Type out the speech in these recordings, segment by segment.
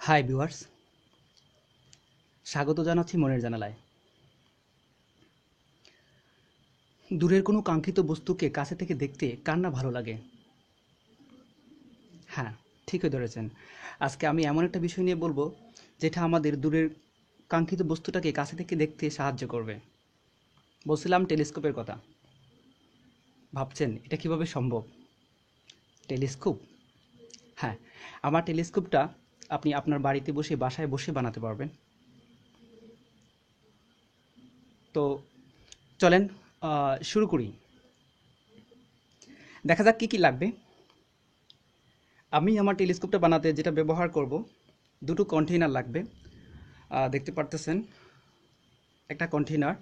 Hi viewers, স্বাগত জানাচ্ছি মনের জানালায়। দূরের কোনো কাঙ্ক্ষিত বস্তুকে কাছে থেকে দেখতে কার না ভালো লাগে? হ্যাঁ, ঠিকই ধরেছেন। আজকে আমি এমন একটা বিষয় নিয়ে বলবো যেটা আমাদের দূরের কাঙ্ক্ষিত বস্তুটাকে কাছে থেকে দেখতে সাহায্য করবে। বলছিলাম টেলিস্কোপের কথা। ভাবছেন এটা কিভাবে সম্ভব? টেলিস্কোপ? হ্যাঁ, আমার টেলিস্কোপটা আপনি আপনার বাড়িতে বসে বাসায় বসে বানাতে পারবেন। তো চলেন শুরু করি। দেখা যাক কী কী লাগবে। আমি আমার টেলিস্কোপটা বানাতে যেটা ব্যবহার করব, দুটো কন্টেইনার লাগবে। দেখতে পারতেছেন একটা কন্টেইনার,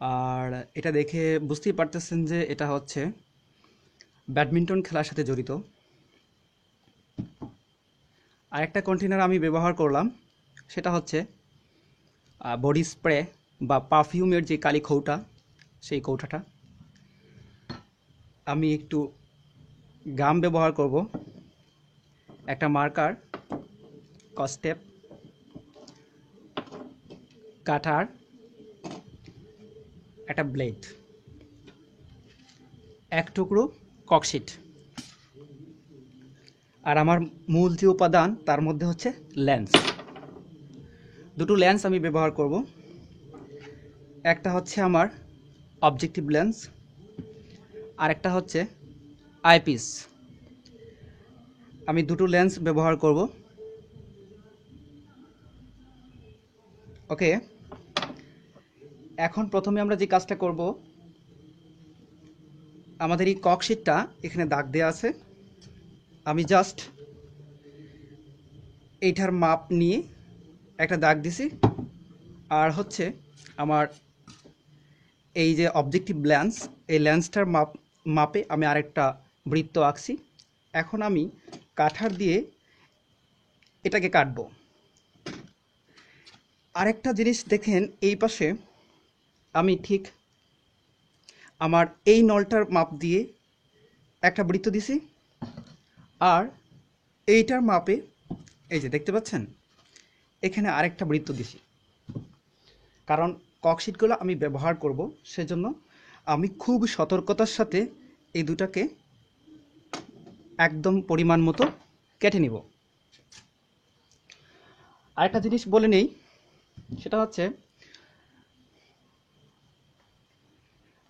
আর এটা দেখে বুঝতেই পারতেছেন যে এটা হচ্ছে ব্যাডমিন্টন খেলার সাথে জড়িত। আর একটা কন্টেইনার আমি ব্যবহার করলাম, সেটা হচ্ছে বডি স্প্রে বা পারফিউমের যে কালি কৌটা, সেই কৌটাটা। আমি একটু গাম ব্যবহার করব, একটা মার্কার, কস্টেপ, কাটার, একটা ব্লেড, এক টুকরো ককশিট। আর আমার মূল যে উপাদান তার মধ্যে হচ্ছে লেন্স। দুটো লেন্স আমি ব্যবহার করব। একটা হচ্ছে আমার অবজেক্টিভ লেন্স, আর একটা হচ্ছে আইপিস। আমি দুটো লেন্স ব্যবহার করব। ওকে, এখন প্রথমে আমরা যে কাজটা করব, আমাদের এই ককশিটটা এখানে দাগ দেওয়া আছে। আমি জাস্ট এইটার মাপ নিয়ে একটা দাগ দিছি। আর হচ্ছে আমার এই যে অবজেক্টিভ লেন্স, এই লেন্সটার মাপে আমি আরেকটা বৃত্ত আঁকছি। এখন আমি কাঠার দিয়ে এটাকে কাটবো। আরেকটা জিনিস দেখেন, এই পাশে আমি ঠিক আমার এই নলটার মাপ দিয়ে একটা বৃত্ত দিছি, আর এইটার মাপে এই যে দেখতে পাচ্ছেন এখানে আরেকটা বৃত্ত দিছি। কারণ ককশিটগুলো আমি ব্যবহার করব, সেজন্য আমি খুব সতর্কতার সাথে এই দুটাকে একদম পরিমাণ মতো কেটে নিব। আরেকটা জিনিস বলে নেই, সেটা হচ্ছে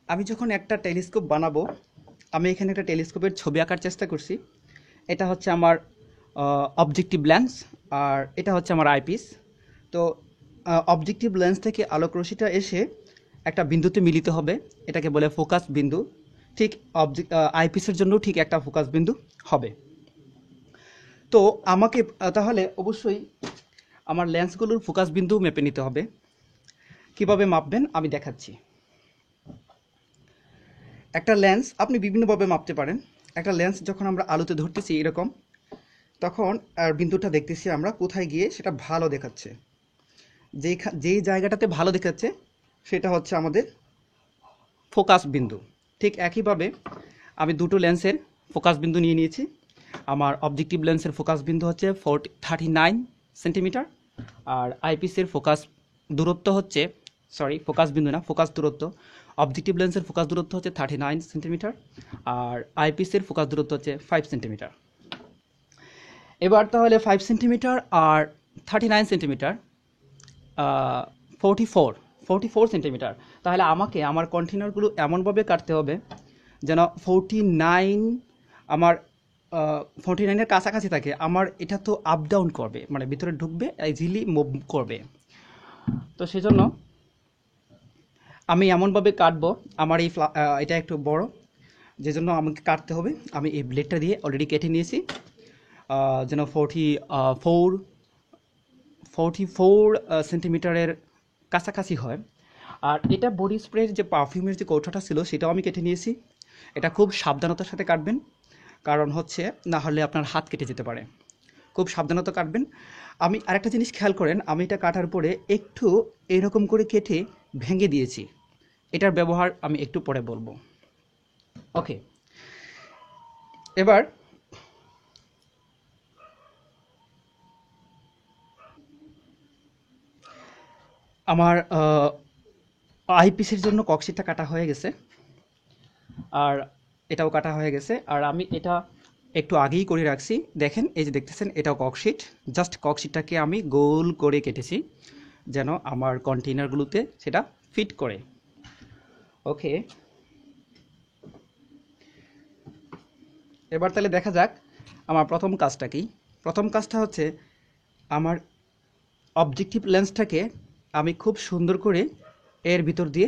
আমি যখন একটা টেলিস্কোপ বানাবো, আমি এখানে একটা টেলিস্কোপের ছবি আঁকার চেষ্টা করছি। এটা হচ্ছে আমার অবজেক্টিভ লেন্স, আর এটা হচ্ছে আমার আইপিস। তো অবজেক্টিভ লেন্স থেকে আলোক রশ্মিটা এসে একটা বিন্দুতে মিলিত হবে, এটাকে বলে ফোকাস বিন্দু। ঠিক আইপিসের জন্য ঠিক একটা ফোকাস বিন্দু হবে। তো আমাকে তাহলে অবশ্যই আমার লেন্সগুলোর ফোকাস বিন্দু মেপে নিতে হবে। কিভাবে মাপবেন আমি দেখাচ্ছি। একটা লেন্স আপনি বিভিন্নভাবে মাপতে পারেন। একটা লেন্স যখন আমরা আলোতে ধরতেছি এরকম, তখন আর বিন্দুটা দেখতেছি আমরা কোথায় গিয়ে সেটা ভালো দেখাচ্ছে। যেই জায়গাটাতে ভালো দেখাচ্ছে সেটা হচ্ছে আমাদের ফোকাস বিন্দু। ঠিক একইভাবে আমি দুটো লেন্সের ফোকাস বিন্দু নিয়ে নিয়েছি। আমার অবজেক্টিভ লেন্সের ফোকাস বিন্দু হচ্ছে 39 সেন্টিমিটার, আর আইপিসের ফোকাস দূরত্ব হচ্ছে, ফোকাস বিন্দু না, ফোকাস দূরত্ব। অবজেক্টিভ লেন্সের ফোকাস দূরত্ব হচ্ছে 39 সেন্টিমিটার, আর আইপিসের ফোকাস দূরত্ব হচ্ছে 5 সেন্টিমিটার। এবার তাহলে 5 সেন্টিমিটার আর 39 সেন্টিমিটার, 44 সেন্টিমিটার। তাহলে আমাকে আমার কন্টেনারগুলো এমনভাবে কাটতে হবে যেন 49 আমার 49-এর কাছাকাছি থাকে। আমার এটা তো আপ ডাউন করবে, মানে ভিতরে ঢুকবে, ইজিলি মুভ করবে। তো সেজন্য আমি এমনভাবে কাটবো। আমার এই এটা একটু বড়, যে জন্য আমাকে কাটতে হবে। আমি এই ব্লেডটা দিয়ে অলরেডি কেটে নিয়েছি, যেন 44 সেন্টিমিটারের কাছাকাছি হয়। আর এটা বডি স্প্রের যে পারফিউমের যে কৌটাটা ছিল সেটাও আমি কেটে নিয়েছি। এটা খুব সাবধানতার সাথে কাটবেন, কারণ হচ্ছে না হলে আপনার হাত কেটে যেতে পারে। খুব সাবধানতা কাটবেন। আমি আরেকটা জিনিস খেয়াল করেন, আমি এটা কাটার পরে একটু এরকম করে কেটে ভেঙে দিয়েছি। এটার ব্যবহার আমি একটু পরে বলবো। ওকে, এবার আমার আইপিসির জন্য কক্সিটটা কাটা হয়ে গেছে, আর এটাও কাটা হয়ে গেছে। আর আমি এটা একটু আগেই করে রাখছি, দেখেন এই যে দেখতেছেন এটাও ককশিট। জাস্ট ককশিটটাকে আমি গোল করে কেটেছি যেন আমার কন্টেইনারগুলোতে সেটা ফিট করে। ওকে, এবার তাহলে দেখা যাক আমার প্রথম কাজটা কি। প্রথম কাজটা হচ্ছে আমার অবজেক্টিভ লেন্সটাকে আমি খুব সুন্দর করে এর ভিতর দিয়ে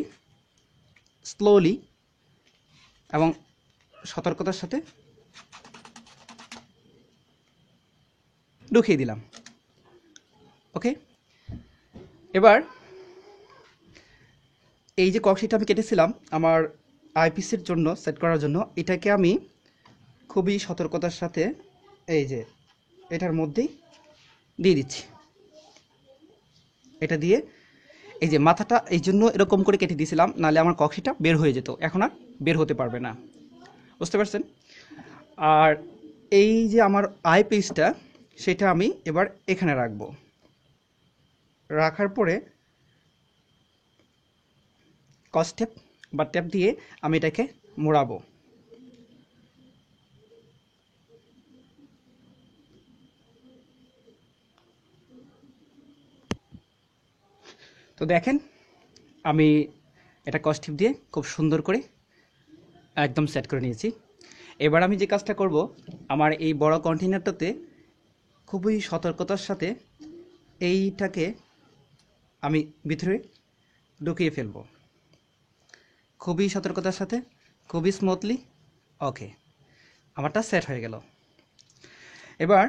স্লোলি এবং সতর্কতার সাথে ঢুকিয়ে দিলাম। ওকে, এবার এই যে কক্সিটা আমি কেটেছিলাম আমার আইপিসির জন্য সেট করার জন্য, এটাকে আমি খুবই সতর্কতার সাথে এই যে এটার মধ্যেই দিয়ে দিচ্ছি। এটা দিয়ে এই যে মাথাটা এই জন্য এরকম করে কেটে দিয়েছিলাম, নাহলে আমার কক্সিটা বের হয়ে যেত, এখন আর বের হতে পারবে না। বুঝতে পারছেন? আর এই যে আমার আই পিসটা সেটা আমি এবার এখানে রাখবো। রাখার পরে কসটেপ বা ট্যাপ দিয়ে আমি এটাকে মোড়াবো। তো দেখেন আমি এটা কস্টিপ দিয়ে খুব সুন্দর করে একদম সেট করে নিয়েছি। এবার আমি যে কাজটা করব, আমার এই বড় কন্টেইনারটাতে খুবই সতর্কতার সাথে এইটাকে আমি ভিতরে ঢুকিয়ে ফেলব, খুবই সতর্কতার সাথে, খুবই স্মুথলি। ওকে, আমারটা সেট হয়ে গেল। এবার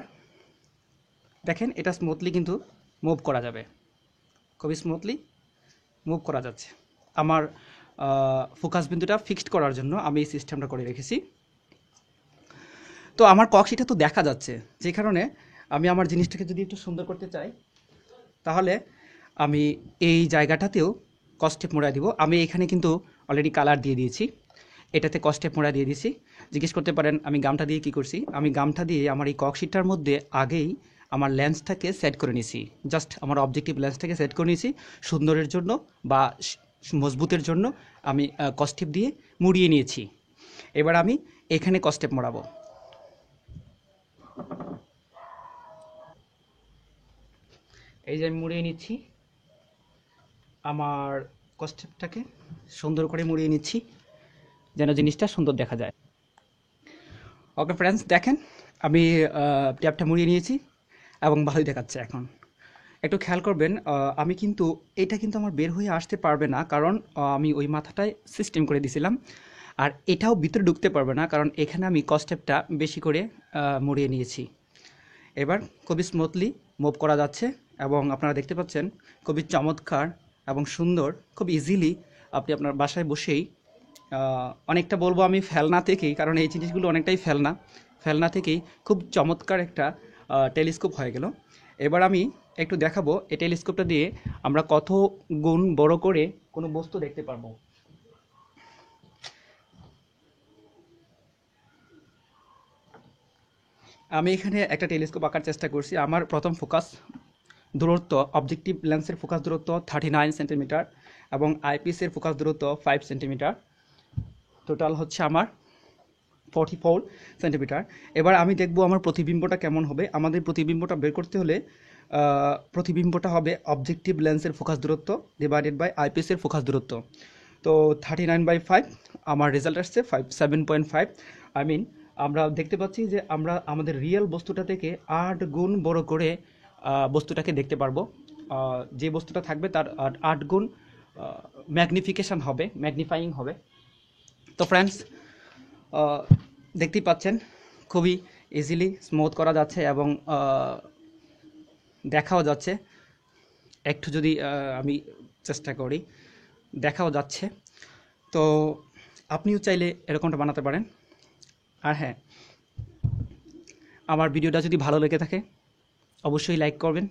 দেখেন এটা স্মুথলি কিন্তু মুভ করা যাবে, খুবই স্মুথলি মুভ করা যাচ্ছে। আমার ফোকাস বিন্দুটা ফিক্সড করার জন্য আমি এই সিস্টেমটা করে রেখেছি। তো আমার কক্সিটা তো দেখা যাচ্ছে, যে কারণে আমি আমার জিনিসটাকে যদি একটু সুন্দর করতে চাই তাহলে আমি এই জায়গাটাতেও কস্টেপ মোড়া দিব। আমি এখানে কিন্তু অলরেডি কালার দিয়ে দিয়েছি, এটাতে কস্টেপ মোড়া দিয়ে দিয়েছি। জিজ্ঞেস করতে পারেন আমি গামটা দিয়ে কি করছি। আমি গামটা দিয়ে আমার এই কক্সিটার মধ্যে আগেই আমার লেন্সটাকে সেট করে নিয়েছি, জাস্ট আমার অবজেক্টিভ লেন্সটাকে সেট করে নিয়েছি সুন্দরের জন্য বা মজবুতের জন্য। আমি কস্টেপ দিয়ে মুড়িয়ে নিয়েছি। এবার আমি এখানে কস্টেপ মোড়াবো। এই যে আমি মুড়িয়ে নিচ্ছি, আমার কস্টেপটাকে সুন্দর করে মুড়িয়ে নিচ্ছি যেন জিনিসটা সুন্দর দেখা যায়। ওকে ফ্রেন্ডস, দেখেন আমি ট্যাপটা মুড়িয়ে নিয়েছি এবং ভালোই দেখাচ্ছে। এখন একটু খেয়াল করবেন, আমি কিন্তু এটা কিন্তু আমার বের হয়ে আসতে পারবে না, কারণ আমি ওই মাথাটায় সিস্টেম করে দিয়েছিলাম। আর এটাও ভিতরে ঢুকতে পারবে না, কারণ এখানে আমি কস্টেপটা বেশি করে মুড়িয়ে নিয়েছি। এবার খুবই স্মুথলি মুভ করা যাচ্ছে এবং আপনারা দেখতে পাচ্ছেন খুবই চমৎকার এবং সুন্দর, খুব ইজিলি আপনি আপনার বাসায় বসেই অনেকটা বলবো আমি ফেলনা থেকেই, কারণ এই জিনিসগুলো অনেকটাই ফেলনা থেকেই খুব চমৎকার একটা টেলিস্কোপ হয়ে গেল। এবার আমি একটু দেখাবো এই টেলিস্কোপটা দিয়ে আমরা কত গুণ বড় করে কোনো বস্তু দেখতে পারবো। আমি এখানে একটা টেলিস্কোপ আঁকার চেষ্টা করছি। আমার প্রথম ফোকাস দূরত্ব, অবজেক্টিভ লেন্সের ফোকাস দূরত্ব 39 সেন্টিমিটার এবং আইপিসের ফোকাস দূরত্ব 5 সেন্টিমিটার। টোটাল হচ্ছে আমার 44 সেন্টিমিটার। এবার আমি দেখব আমার প্রতিবিম্বটা কেমন হবে। আমাদের প্রতিবিম্বটা বের করতে হলে প্রতিবিম্বটা হবে অবজেক্টিভ লেন্সের ফোকাস দূরত্ব ডিভাইডেড বাই আইপিসের ফোকাস দূরত্ব। তো 39/5 আমার রেজাল্ট আসছে 7.5। আই মিন আমরা দেখতে পাচ্ছি যে আমরা আমাদের রিয়েল বস্তুটা থেকে 8 গুণ বড় করে বস্তুটাকে দেখতে পারবো। যে বস্তুটা থাকবে তার 8 গুণ ম্যাগনিফিকেশন হবে, ম্যাগনিফাইং হবে। তো ফ্রেন্ডস, দেখতেই পাচ্ছেন খুবই ইজিলি স্মুথ করা যাচ্ছে এবং দেখাও যাচ্ছে। একটু যদি আমি চেষ্টা করি, দেখাও যাচ্ছে। তো আপনিও চাইলে এরকমটা বানাতে পারেন। আর হ্যাঁ, আমার ভিডিওটা যদি ভালো লেগে থাকে অবশ্যই লাইক করবেন।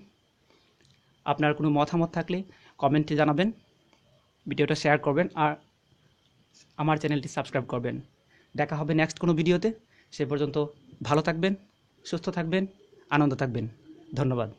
আপনার কোনো মতামত থাকলে কমেন্টে জানাবেন, ভিডিওটা শেয়ার করবেন আর আমার চ্যানেলটি সাবস্ক্রাইব করবেন। দেখা হবে নেক্সট কোনো ভিডিওতে। সে পর্যন্ত ভালো থাকবেন, সুস্থ থাকবেন, আনন্দ থাকবেন। ধন্যবাদ।